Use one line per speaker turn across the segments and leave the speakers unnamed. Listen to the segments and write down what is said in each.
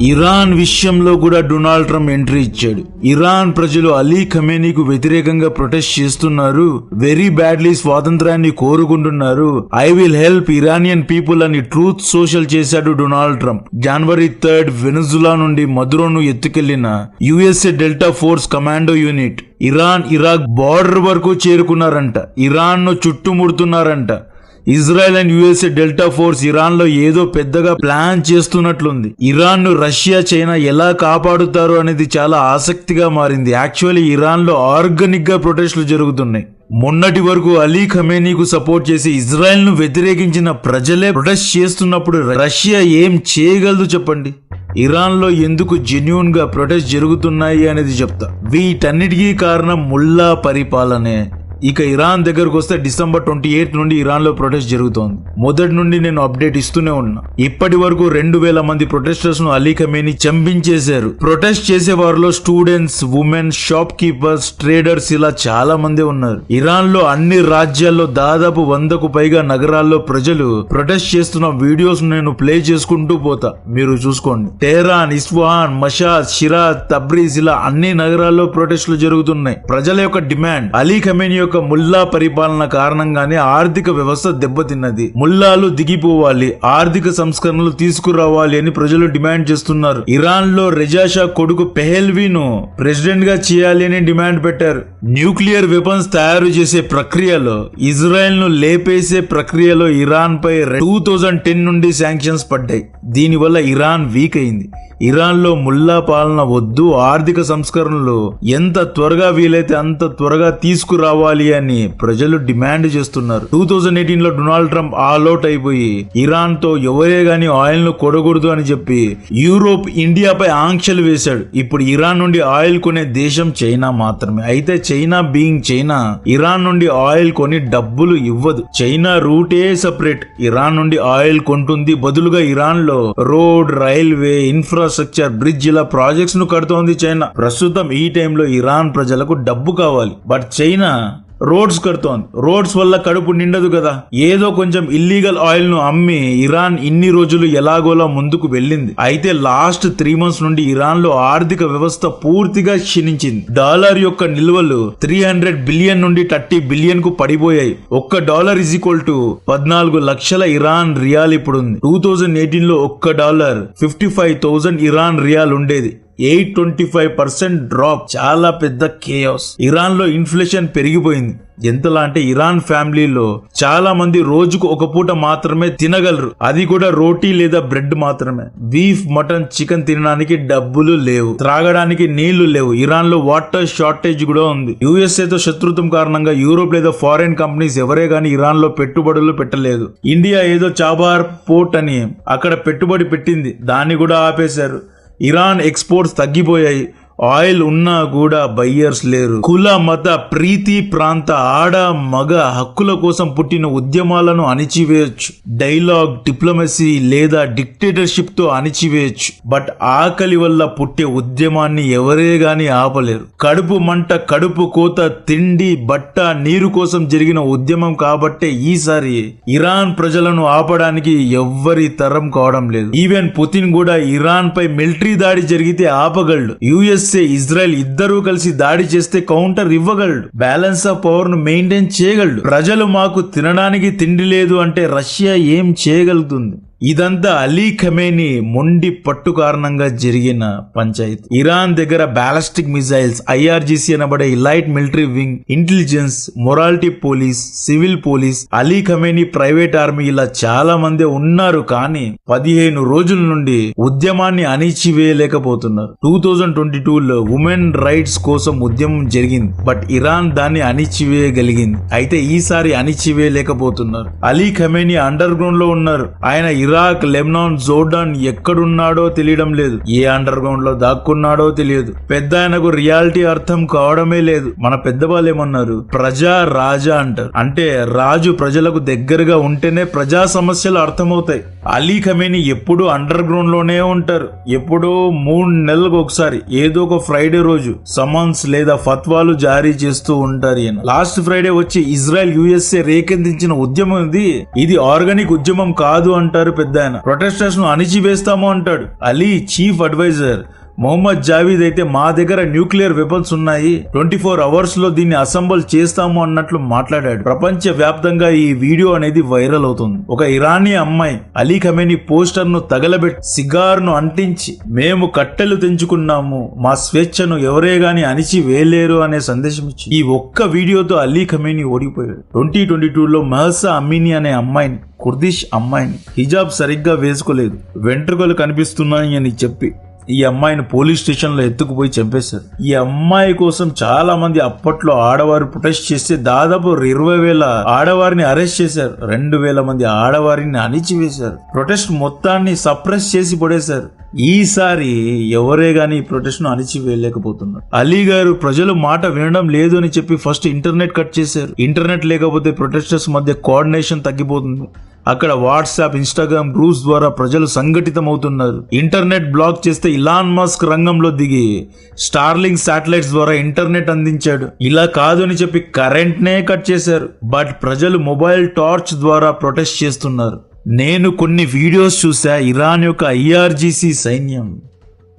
Iran విషయంలో కూడా Donald Trump entry ఇచ్చాడు. ఇరాన్ ప్రజలు అలీ ఖమేనీకు వ్యతిరేకంగా ప్రొటెస్ట్ చేస్తున్నారు, వెరీ బ్యాడ్లీ స్వాతంత్రాన్ని కోరుకుంటున్నారు, I will help Iranian people అని ట్రూత్ సోషల్ చేశాడు డొనాల్డ్ ట్రంప్. జనవరి 3 వెనుజులా నుండి మదురోను ఎత్తుకెళ్లిన USA Delta Force commando unit Iran Iraq border వరకు చేరుకున్నారంట. ఇరాన్ ను చుట్టుముడుతున్నారంట. Israel and USA Delta Force Iran లో ఏదో పెద్దగా ప్లాన్ చేస్తున్నట్లుంది. ఇరాన్ ను రష్యా చైనా ఎలా కాపాడుతారు అనేది చాలా ఆసక్తిగా మారింది. యాక్చువల్లీ ఇరాన్ లో ఆర్గానిక్ గా ప్రొటెస్టులు జరుగుతున్నాయి. మొన్నటి వరకు అలీ ఖమేనీకు సపోర్ట్ చేసి ఇజ్రాయెల్ ను వ్యతిరేకించిన ప్రజలే ప్రొటెస్ట్ చేస్తున్నప్పుడు రష్యా ఏం చేయగలదు చెప్పండి. ఇరాన్ లో ఎందుకు జెన్యూన్ గా ప్రొటెస్ట్ జరుగుతున్నాయి అనేది చెప్తా. వీటన్నిటికీ కారణం ముల్లా పరిపాలనే. ఇక ఇరాన్ దగ్గరకు వస్తే డిసెంబర్ 28 నుండి ఇరాన్ లో ప్రొటెస్ట్ జరుగుతోంది. మొదటి నుండి నేను అప్డేట్ ఇస్తూనే ఉన్నా. ఇప్పటి వరకు 2000 మంది ప్రొటెస్టర్స్ ను అలీ ఖమేనీ చంపించేశారు. ప్రొటెస్ట్ చేసే వారిలో students, women, shop keepers, traders ఇలా చాలా మంది ఉన్నారు. ఇరాన్ లో అన్ని రాజ్యాల్లో దాదాపు 100కు పైగా నగరాల్లో ప్రజలు ప్రొటెస్ట్ చేస్తున్న వీడియోస్ నేను ప్లే చేసుకుంటూ పోతా, మీరు చూసుకోండి. Tehran, Isfahan, Mashhad, Shiraz, Tabriz ఇలా అన్ని నగరాల్లో ప్రొటెస్టులు జరుగుతున్నాయి. ప్రజల యొక్క డిమాండ్ అలీ ఖమేనీ యొక్క ముల్లా పరిపాలన కారణంగానే ఆర్థిక వ్యవస్థ దెబ్బతిన్నది, ముల్లాలు దిగిపోవాలి, ఆర్థిక సంస్కరణలు తీసుకురావాలి అని ప్రజలు డిమాండ్ చేస్తున్నారు. ఇరాన్ లో రెజా షా కొడుకు పెహెల్వీను ప్రెసిడెంట్ గా చేయాలి అని డిమాండ్ పెట్టారు. న్యూక్లియర్ వెపన్స్ తయారు చేసే ప్రక్రియలో, ఇజ్రాయెల్ ను లేపేసే ప్రక్రియలో ఇరాన్ పై 2010 నుండి శాంక్షన్స్ పడ్డాయి. దీనివల్ల ఇరాన్ వీక్ అయింది. ఇరాన్ లో ముల్లా పాలన వద్దు, ఆర్థిక సంస్కరణలు ఎంత త్వరగా వీలైతే అంత త్వరగా తీసుకురావాలి అని ప్రజలు డిమాండ్ చేస్తున్నారు. 2018 లో డొనాల్డ్ ట్రంప్ ఆల్అౌట్ అయిపోయి ఇరాన్ తో ఎవరే గాని ఆయిల్ ను కొనకూడదు అని చెప్పి యూరోప్, ఇండియాపై ఆంక్షలు వేశాడు. ఇప్పుడు ఇరాన్ నుండి ఆయిల్ కొనే దేశం చైనా మాత్రమే. అయితే చైనా బీయింగ్ చైనా ఇరాన్ నుండి ఆయిల్ కొని డబ్బులు ఇవ్వదు. చైనా రూటే సెపరేట్. ఇరాన్ నుండి ఆయిల్ కొంటుంది, బదులుగా ఇరాన్ లో రోడ్, రైల్వే, ఇన్ఫ్రాస్ట్రక్చర్, బ్రిడ్జ్ ఇలా ప్రాజెక్ట్స్ ను కడుతోంది చైనా. ప్రస్తుతం ఈ టైంలో ఇరాన్ ప్రజలకు డబ్బు కావాలి, బట్ చైనా రోడ్స్ కడుతోంది. రోడ్స్ వల్ల కడుపు నిండదు కదా. ఏదో కొంచెం ఇల్లీగల్ ఆయిల్ ను అమ్మి ఇరాన్ ఇన్ని రోజులు ఎలాగోలా ముందుకు వెళ్ళింది. అయితే లాస్ట్ 3 months నుండి ఇరాన్ లో ఆర్థిక వ్యవస్థ పూర్తిగా క్షీణించింది. డాలర్ యొక్క నిల్వలు 300 బిలియన్ నుండి 30 బిలియన్ కు పడిపోయాయి. ఒక్క డాలర్ ఈజ్ ఈక్వల్ టు 14 లక్షల ఇరాన్ రియాల్ ఇప్పుడుంది. 2018 లో ఒక్క డాలర్ 55,000 ఇరాన్ రియాల్ ఉండేది. 825% డ్రాప్. చాలా పెద్ద కేయాస్. ఇరాన్ లో ఇన్ఫ్లేషన్ పెరిగిపోయింది. ఎంతలా అంటే ఇరాన్ ఫ్యామిలీలో చాలా మంది రోజుకు ఒక పూట మాత్రమే తినగలరు, అది కూడా రోటీ లేదా బ్రెడ్ మాత్రమే. బీఫ్, మటన్, చికెన్ తినడానికి డబ్బులు లేవు, త్రాగడానికి నీళ్లు లేవు. ఇరాన్ లో వాటర్ షార్టేజ్ కూడా ఉంది. యుఎస్ఏ తో శత్రుత్వం కారణంగా యూరోప్ లేదా ఫారెన్ కంపెనీస్ ఎవరే గానీ ఇరాన్ లో పెట్టుబడులు పెట్టలేదు. ఇండియా ఏదో చాబార్ పోర్ట్ అని అక్కడ పెట్టుబడి పెట్టింది, దాన్ని కూడా ఆపేశారు. ఇరాన్ ఎక్స్పోర్ట్స్ తగ్గిపోయాయి. ఆయిల్ ఉన్నా కూడా బయ్యర్స్ లేరు. కుల, మత, ప్రీతి, ప్రాంత, ఆడ, మగ హక్కుల కోసం పుట్టిన ఉద్యమాలను అణిచివేయచ్చు. డైలాగ్, డిప్లొమసీ లేదా డిక్టేటర్షిప్ తో అణిచివేయచ్చు. బట్ ఆకలి వల్ల పుట్టే ఉద్యమాన్ని ఎవరే గాని ఆపలేరు. కడుపు మంట, కడుపు కోత, తిండి, బట్ట, నీరు కోసం జరిగిన ఉద్యమం కాబట్టే ఈసారి ఇరాన్ ప్రజలను ఆపడానికి ఎవ్వరి తరం కావడం లేదు. ఈవెన్ పుతిన్ కూడా ఇరాన్ పై మిలిటరీ దాడి జరిగితే ఆపగలడు. యుఎస్, ఇజ్రాయెల్ ఇద్దరూ కలిసి దాడి చేస్తే కౌంటర్ ఇవ్వగలడు. బ్యాలెన్స్ ఆఫ్ పవర్ ను మెయింటైన్ చేయగలడు. ప్రజలు మాకు తినడానికి తిండి లేదు అంటే రష్యా ఏం చేయగలుగుతుంది? ఇదంతా అలీ ఖమేనీ మొండి పట్టు కారణంగా జరిగిన పంచాయతీ. ఇరాన్ దగ్గర బ్యాలిస్టిక్ మిసైల్స్, ఐఆర్జీసీ అనబడే elite military wing, intelligence, morality police, civil police, Ali Khamenei private army ఇలా చాలా మంది ఉన్నారు. కానీ 15 రోజుల నుండి ఉద్యమాన్ని అణిచివేయలేకపోతున్నారు. 2022లో ఉమెన్ రైట్స్ కోసం ఉద్యమం జరిగింది, బట్ ఇరాన్ దాన్ని అణిచివేయగలిగింది. అయితే ఈసారి అణిచివేయలేకపోతున్నారు. అలీ ఖమేనీ అండర్ గ్రౌండ్ లో ఉన్నారు. ఆయన ఇరాక్, లెబనాన్, జోర్డాన్ ఎక్కడున్నాడో తెలియడం లేదు. ఏ అండర్ గ్రౌండ్ లో దాక్కున్నాడో తెలియదు. పెద్ద ఆయనకు రియాలిటీ అర్థం కావడమే లేదు. మన పెద్దవాళ్ళు ఏమన్నారు? ప్రజా రాజా అంటారు. అంటే రాజు ప్రజలకు దగ్గరగా ఉంటేనే ప్రజా సమస్యలు అర్థమవుతాయి. అలీ ఖమేనీ ఎప్పుడూ అండర్ గ్రౌండ్ లోనే ఉంటారు. ఎప్పుడో 3 నెలలకు ఒకసారి ఏదో ఒక ఫ్రైడే రోజు సమన్స్ లేదా ఫత్వాలు జారీ చేస్తూ ఉంటారు. ఈయన లాస్ట్ ఫ్రైడే వచ్చి ఇజ్రాయెల్ USA రేకెత్తించిన ఉద్యమం ఇది ఆర్గానిక్ ఉద్యమం కాదు అంటారు పెద్ద ఆయన. ప్రొటెస్టర్స్ ను అణిచివేస్తాము అంటాడు. అలీ చీఫ్ అడ్వైజర్ మొహమ్మద్ జావీద్ అయితే మా దగ్గర న్యూక్లియర్ వెపన్స్ ఉన్నాయి, 24 అవర్స్ లో దీన్ని అసెంబుల్ చేస్తాము అన్నట్లు మాట్లాడాడు. ప్రపంచ వ్యాప్తంగా ఈ వీడియో అనేది వైరల్ అవుతుంది. ఒక ఇరానీ అమ్మాయి అలీ ఖమేనీ పోస్టర్ ను తగలబెట్టి సిగార్ ను అంటించి మేము కట్టెలు తెంచుకున్నాము, మా స్వేచ్ఛను ఎవరే గాని అణిచి వేయలేరు అనే సందేశం ఇచ్చి ఈ ఒక్క వీడియోతో అలీ ఖమేనీ ఓడిపోయాడు. 2022లో మహసా అమీని అనే అమ్మాయిని, కుర్దిష్ అమ్మాయిని హిజాబ్ సరిగ్గా వేసుకోలేదు, వెంట్రుకలు కనిపిస్తున్నాయి అని చెప్పి ఈ అమ్మాయిని పోలీస్ స్టేషన్ లో ఎత్తుకుపోయి చంపేశారు. ఈ అమ్మాయి కోసం చాలా మంది అప్పట్లో ఆడవారు ప్రొటెస్ట్ చేస్తే దాదాపు 20,000 ఆడవారిని అరెస్ట్ చేశారు. 2,000 మంది ఆడవారిని అణిచివేశారు. ప్రొటెస్ట్ మొత్తాన్ని సప్రెస్ చేసి పడేశారు. ఈసారి ఎవరే గాని ఈ ప్రొటెస్ట్ ను అణిచివేయలేకపోతున్నారు. అలీ గారు ప్రజలు మాట వినడం లేదు అని చెప్పి ఫస్ట్ ఇంటర్నెట్ కట్ చేశారు. ఇంటర్నెట్ లేకపోతే ప్రొటెస్టర్స్ మధ్య కోఆర్డినేషన్ తగ్గిపోతుంది. అక్కడ వాట్సాప్, ఇన్స్టాగ్రామ్ గ్రూప్స్ ద్వారా ప్రజలు సంఘటితం అవుతున్నారు. ఇంటర్నెట్ బ్లాక్ చేస్తే ఇలాన్ మస్క్ రంగంలో దిగి స్టార్లింక్ శాటిలైట్స్ ద్వారా ఇంటర్నెట్ అందించాడు. ఇలా కాదు అని చెప్పి కరెంట్ నే కట్ చేశారు. బట్ ప్రజలు మొబైల్ టార్చ్ ద్వారా ప్రొటెస్ట్ చేస్తున్నారు. నేను కొన్ని వీడియోస్ చూసా. ఇరాన్ యొక్క IRGC సైన్యం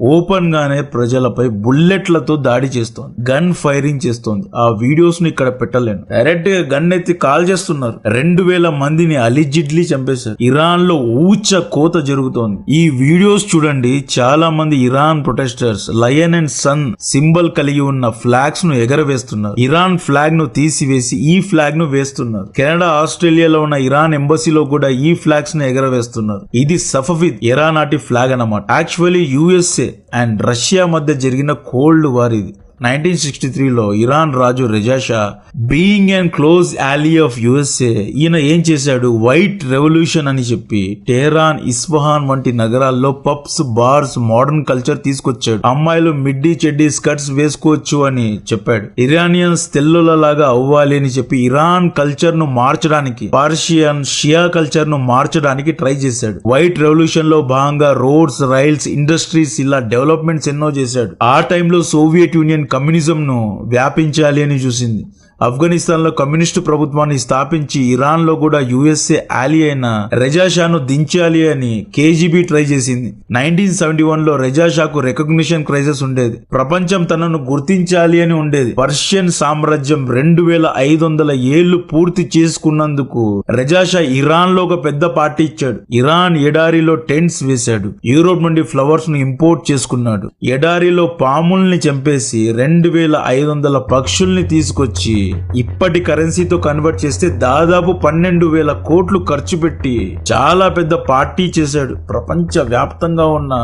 ఓపెన్ గానే ప్రజలపై బుల్లెట్లతో దాడి చేస్తోంది, గన్ ఫైరింగ్ చేస్తోంది. ఆ వీడియోస్ ను ఇక్కడ పెట్టలేను. డైరెక్ట్ గా గన్ ఎత్తి కాల్ చేస్తున్నారు. 2,000 మందిని అలిజిడ్లీ చంపేశారు. ఇరాన్ లో ఊచ కోత జరుగుతోంది. ఈ వీడియోస్ చూడండి. చాలా మంది Iran protesters lion and sun symbol కలిగి ఉన్న ఫ్లాగ్స్ ను ఎగరవేస్తున్నారు. ఇరాన్ ఫ్లాగ్ ను తీసివేసి ఈ ఫ్లాగ్ ను వేస్తున్నారు. కెనడా, ఆస్ట్రేలియాలో ఉన్న ఇరాన్ ఎంబసీలో కూడా ఈ ఫ్లాగ్స్ ను ఎగరవేస్తున్నారు. ఇది సఫవిద్ ఎరా నాటి ఫ్లాగ్ అన్నమాట. యాక్చువల్లీ USA అండ్ రష్యా మధ్య జరిగిన కోల్డ్ వార్ ఇది. 1963లో ఇరాన్ రాజు Reza Shah being and close ally of USA ఈయన ఏం చేశాడు, వైట్ రెవల్యూషన్ అని చెప్పి టెహరాన్, ఇస్ఫహాన్ వంటి నగరాల్లో పబ్స్, బార్స్, మోడర్న్ కల్చర్ తీసుకొచ్చాడు. అమ్మాయిలు మిడ్డీ చెడ్డీ స్కర్ట్స్ వేసుకోవచ్చు అని చెప్పాడు. ఇరానియన్స్ తెల్లులలాగా అవ్వాలి అని చెప్పి ఇరాన్ కల్చర్ ను మార్చడానికి, పర్షియన్, షియా కల్చర్ ను మార్చడానికి ట్రై చేశాడు. వైట్ రెవల్యూషన్ లో భాగంగా రోడ్స్, రైల్స్, ఇండస్ట్రీస్ ఇలా డెవలప్మెంట్స్ ఎన్నో చేశాడు. ఆ టైంలో సోవియట్ యూనియన్ కమ్యూనిజం ను వ్యాపించాలి అని చూసింది. ఆఫ్ఘనిస్తాన్ లో కమ్యూనిస్టు ప్రభుత్వాన్ని స్థాపించి ఇరాన్ లో కూడా USA ఆలీ అయిన రెజా షాను దించాలి అని KGB ట్రై చేసింది. 1971లో రెజా షాకు రికగ్నిషన్ క్రైసిస్ ఉండేది. ప్రపంచం తనను గుర్తించాలి అని ఉండేది. పర్షియన్ సామ్రాజ్యం 2,500 ఏళ్లు పూర్తి చేసుకున్నందుకు రెజా షా ఇరాన్ లో ఒక పెద్ద పార్టీ ఇచ్చాడు. ఇరాన్ ఎడారిలో టెంట్స్ వేశాడు. యూరోప్ నుండి ఫ్లవర్స్ ను ఇంపోర్ట్ చేసుకున్నాడు. ఎడారిలో పాముల్ని చంపేసి 2,500 పక్షుల్ని తీసుకొచ్చి ఇప్పటి కరెన్సీతో కన్వర్ట్ చేస్తే దాదాపు 12,000 కోట్లు ఖర్చు పెట్టి చాలా పెద్ద పార్టీ చేశాడు. ప్రపంచ వ్యాప్తంగా ఉన్న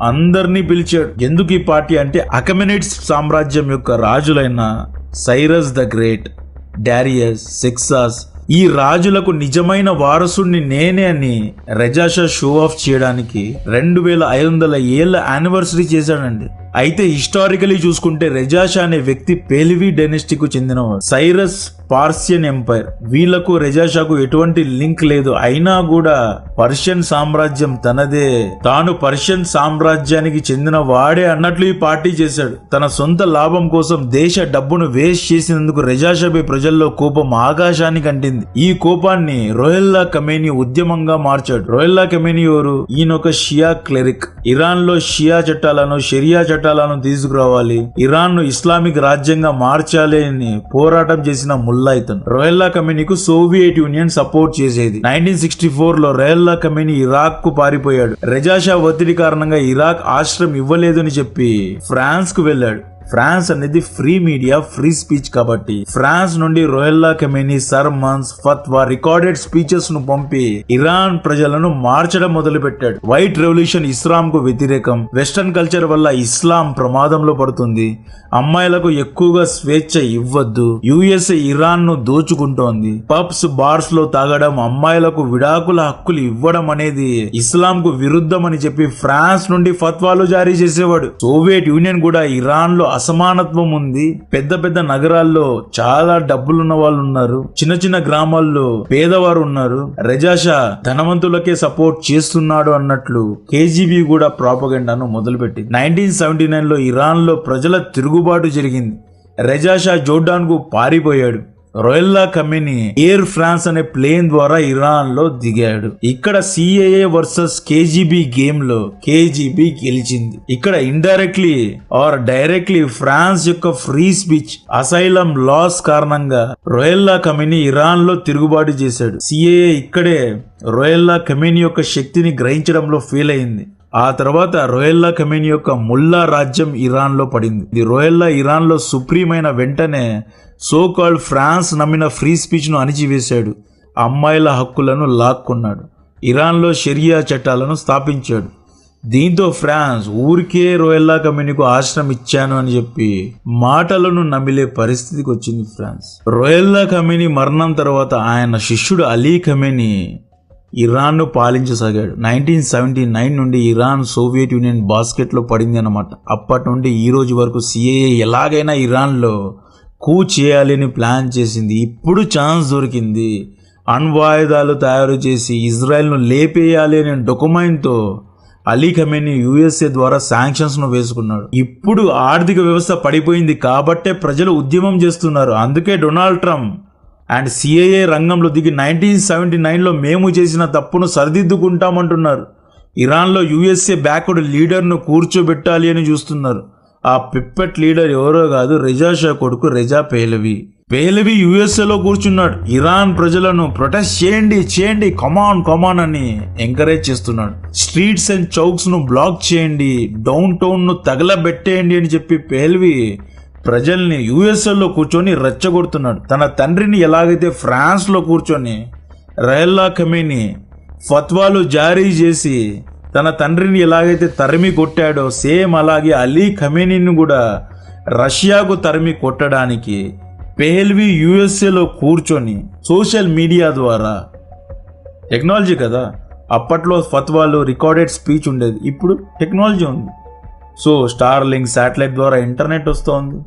అందరినీ పిలిచాడు. ఎందుకు ఈ పార్టీ అంటే అకమెనిడ్స్ సామ్రాజ్యం యొక్క రాజులైన సైరస్ ద గ్రేట్, డారియస్, సెక్సాస్ ఈ రాజులకు నిజమైన వారసుడిని నేనే అని రెజా షా షో ఆఫ్ చేయడానికి 2,500 ఏళ్ల యానివర్సరీ చేశాడండి. అయితే హిస్టారికలీ చూసుకుంటే రెజా షా అనే వ్యక్తి పేలివి డైనెస్టీకు చెందినవాడు. సైరస్ పార్సియన్ ఎంపైర్, వీళ్లకు రెజా షాకు ఎటువంటి లింక్ లేదు. అయినా కూడా పర్షియన్ సామ్రాజ్యం తనదే, తాను పర్షియన్ సామ్రాజ్యానికి చెందిన వాడే అన్నట్లు ఈ పార్టీ చేశాడు. తన సొంత లాభం కోసం దేశ డబ్బును వేస్ట్ చేసినందుకు రెజా షాపై ప్రజల్లో కోపం ఆకాశానికి అంటింది. ఈ కోపాన్ని రోయల్లా ఖమేనీ ఉద్యమంగా మార్చాడు. రోయల్లా ఖమేనీ ఎవరు? ఈయన ఒక షియా క్లెరిక్. ఇరాన్ లో షియా చట్టాలను, షరియా చట్టాలను తీసుకురావాలి, ఇరాన్ ను ఇస్లామిక్ రాజ్యంగా మార్చాలి అని పోరాటం చేసిన ముల్లా ఇతను. రోయల్లా ఖమేనీకు సోవియట్ యూనియన్ సపోర్ట్ చేసేది. 1964లో రోయల్లా ఖమేనీ ఇరాక్ కు పారిపోయాడు. రెజా షా ఒత్తిడి కారణంగా ఇరాక్ ఆశ్రయం ఇవ్వలేదు అని చెప్పి ఫ్రాన్స్ కు వెళ్ళాడు. ఫ్రాన్స్ అనేది ఫ్రీ మీడియా, ఫ్రీ స్పీచ్ కాబట్టి ఫ్రాన్స్ నుండి రోయల్లా ఖమేనీ సర్మన్స్, ఫత్వా, రికార్డెడ్ స్పీచెస్ ను పంపి ఇరాన్ ప్రజలను మార్చడం మొదలు పెట్టాడు. వైట్ రెవల్యూషన్ ఇస్లాం కు వ్యతిరేకం, వెస్టర్న్ కల్చర్ వల్ల ఇస్లాం ప్రమాదంలో పడుతుంది, అమ్మాయిలకు ఎక్కువగా స్వేచ్ఛ ఇవ్వద్దు, USA ఇరాన్ ను దోచుకుంటోంది, పబ్స్, బార్స్ లో తాగడం, అమ్మాయిలకు విడాకుల హక్కులు ఇవ్వడం అనేది ఇస్లాం కు విరుద్ధం అని చెప్పి ఫ్రాన్స్ నుండి ఫత్వాలు జారీ చేసేవాడు. సోవియట్ యూనియన్ కూడా ఇరాన్ లో అసమానత్వం ఉంది. పెద్ద పెద్ద నగరాల్లో చాలా డబ్బులున్న వాళ్ళు ఉన్నారు, చిన్న చిన్న గ్రామాల్లో పేదవారు ఉన్నారు. రెజా షా ధనవంతులకే సపోర్ట్ చేస్తున్నాడు అన్నట్లు కేజీబీ కూడా ప్రాపగండాను మొదలుపెట్టింది. 1979లో ఇరాన్ లో ప్రజల తిరుగుబాటు జరిగింది. రెజా షా జోర్డాన్ కు పారిపోయాడు. రొయల్లా ఖమేనీ ఎయిర్ ఫ్రాన్స్ అనే ప్లేన్ ద్వారా ఇరాన్ లో దిగాడు. ఇక్కడ సిఏఏ వర్సెస్ కేజీబీ గేమ్ లో కేజీబీ గెలిచింది. ఇక్కడ ఇండైరెక్ట్లీ ఆర్ డైరెక్ట్లీ ఫ్రాన్స్ యొక్క ఫ్రీ స్పీచ్ అసైలం లాస్ కారణంగా రొయల్లా ఖమేనీ ఇరాన్ లో తిరుగుబాటు చేశాడు. సిఏఏ ఇక్కడే రొయల్లా ఖమేనీ యొక్క శక్తిని గ్రహించడంలో ఫెయిల్ అయింది. ఆ తర్వాత రొయల్లా ఖమేనీ యొక్క ముల్లా రాజ్యం ఇరాన్ లో పడింది. ఇది రొయల్లా ఇరాన్ లో సుప్రీం అయిన వెంటనే సో కాల్డ్ ఫ్రాన్స్ నమ్మిన ఫ్రీ స్పీచ్ ను అణిచివేశాడు. అమ్మాయిల హక్కులను లాక్కున్నాడు. ఇరాన్ లో షరియా చట్టాలను స్థాపించాడు. దీంతో ఫ్రాన్స్ ఊరికే రొయల్లా ఖమేనీకు ఆశ్రయం ఇచ్చాను అని చెప్పి మాటలను నమిలే పరిస్థితికి వచ్చింది ఫ్రాన్స్. రొయల్లా ఖమేనీ మరణం తర్వాత ఆయన శిష్యుడు అలీ ఖమేనీ ఇరాన్ను పాలించసాగాడు. 1979 నుండి ఇరాన్ సోవియట్ యూనియన్ బాస్కెట్లో పడింది అన్నమాట. అప్పటి నుండి ఈ రోజు వరకు సిఏఏ ఎలాగైనా ఇరాన్లో కూ చేయాలి అని ప్లాన్ చేసింది. ఇప్పుడు ఛాన్స్ దొరికింది. అణ్వాయుధాలు తయారు చేసి ఇజ్రాయెల్ను లేపేయాలి అనే డొకుమెంట్తో అలీ ఖమేనీ యుఎస్ఏ ద్వారా శాంక్షన్స్ను వేసుకున్నాడు. ఇప్పుడు ఆర్థిక వ్యవస్థ పడిపోయింది కాబట్టే ప్రజలు ఉద్యమం చేస్తున్నారు. అందుకే డొనాల్డ్ ట్రంప్ అండ్ సిఏఏ రంగంలో దిగి 1979లో మేము చేసిన తప్పును సరిదిద్దుకుంటామంటున్నారు. ఇరాన్లో యుఎస్ఏ బ్యాక్వర్డ్ లీడర్ను కూర్చోబెట్టాలి అని చూస్తున్నారు. ఆ పిప్పెట్ లీడర్ ఎవరో కాదు, రెజా షా కొడుకు రెజా పేహ్లవీ. పేహ్లవీ యుఎస్ఏలో కూర్చున్నాడు. ఇరాన్ ప్రజలను ప్రొటెస్ట్ చేయండి కమాన్ అని ఎంకరేజ్ చేస్తున్నాడు. స్ట్రీట్స్ అండ్ చౌక్స్ ను బ్లాక్ చేయండి, డౌన్ టౌన్ ను తగలబెట్టేయండి అని చెప్పి పేహ్లవీ ప్రజల్ని యుఎస్ఏలో కూర్చొని రెచ్చగొడుతున్నాడు. తన తండ్రిని ఎలాగైతే ఫ్రాన్స్ లో కూర్చొని రొయల్లా ఖమేనీ ఫత్వాలు జారీ చేసి తన తండ్రిని ఎలాగైతే తరిమి కొట్టాడో సేమ్ అలాగే అలీ ఖమేనీని కూడా రష్యాకు తరిమి కొట్టడానికి పేహ్లవీ యుఎస్ఏలో కూర్చొని సోషల్ మీడియా ద్వారా, టెక్నాలజీ కదా, అప్పట్లో ఫత్వాలు రికార్డెడ్ స్పీచ్ ఉండేది, ఇప్పుడు టెక్నాలజీ ఉంది. సో స్టార్లింక్ శాటిలైట్ ద్వారా ఇంటర్నెట్ వస్తోంది.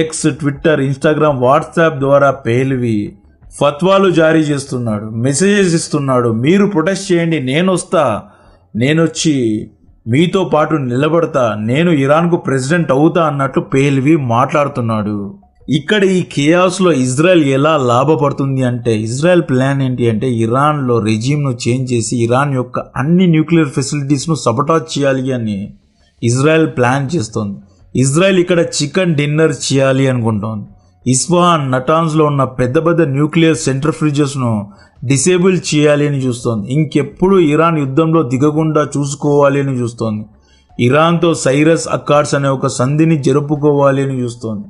ఎక్స్, ట్విట్టర్, ఇన్స్టాగ్రామ్, వాట్సాప్ ద్వారా పేహ్లవీ ఫత్వాలు జారీ చేస్తున్నాడు, మెసేజెస్ ఇస్తున్నాడు. మీరు ప్రొటెస్ట్ చేయండి, నేనొచ్చి మీతో పాటు నిలబడతా, నేను ఇరాన్కు ప్రెసిడెంట్ అవుతా అన్నట్లు పేహ్లవీ మాట్లాడుతున్నాడు. ఇక్కడ ఈ కేయాస్ లో ఇజ్రాయెల్ ఎలా లాభపడుతుంది అంటే, ఇజ్రాయెల్ ప్లాన్ ఏంటి అంటే ఇరాన్ లో రెజీమ్ ను చేంజ్ చేసి ఇరాన్ యొక్క అన్ని న్యూక్లియర్ ఫెసిలిటీస్ ను సబటాజ్ చేయాలి అని ఇజ్రాయెల్ ప్లాన్ చేస్తోంది. ఇజ్రాయెల్ ఇక్కడ చికెన్ డిన్నర్ చేయాలి అనుకుంటోంది. ఇస్ఫహాన్, నటాన్స్ లో ఉన్న పెద్ద పెద్ద న్యూక్లియర్ సెంట్రిఫ్యూజెస్ ను డిసేబుల్ చేయాలి అని చూస్తోంది. ఇంకెప్పుడు ఇరాన్ యుద్ధంలో దిగకుండా చూసుకోవాలి అని చూస్తోంది. ఇరాన్తో సైరస్ అకార్డ్స్ అనే ఒక సంధిని జరుపుకోవాలి అని చూస్తోంది.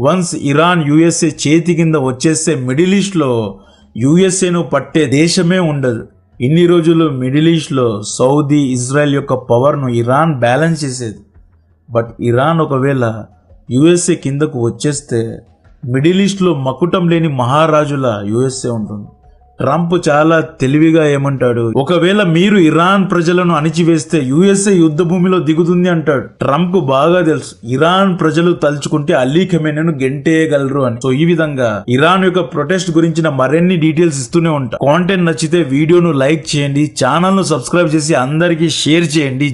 వన్స్ ఇరాన్ యుఎస్ఏ చేతి కింద వచ్చేస్తే మిడిల్ ఈస్ట్ లో యుఎస్ఏను పట్టే దేశమే ఉండదు. ఇన్ని రోజులు మిడిల్ ఈస్ట్ లో సౌదీ, ఇజ్రాయెల్ యొక్క పవర్ను ఇరాన్ బ్యాలెన్స్ చేసేది. బట్ ఇరాన్ ఒకవేళ యుఎస్ఏ కిందకు వచ్చేస్తే మిడిల్ ఈస్ట్ లో మకుటం లేని మహారాజుల యుఎస్ఏ ఉంటుంది. ట్రంప్ చాలా తెలివిగా ఏమంటాడు, ఒకవేళ మీరు ఇరాన్ ప్రజలను అణిచివేస్తే యుఎస్ఏ యుద్ధ భూమిలో దిగుతుంది అంటాడు. ట్రంప్ కు బాగా తెలుసు ఇరాన్ ప్రజలు తలుచుకుంటే అలీ ఖమేనీను గెంటేయగలరు అని. సో ఈ విధంగా ఇరాన్ యొక్క ప్రొటెస్ట్ గురించిన మరిన్ని డీటెయిల్స్ ఇస్తూనే ఉంటా. కాంటెంట్ నచ్చితే వీడియోను లైక్ చేయండి, ఛానల్ ను సబ్స్క్రైబ్ చేసి అందరికీ షేర్ చేయండి.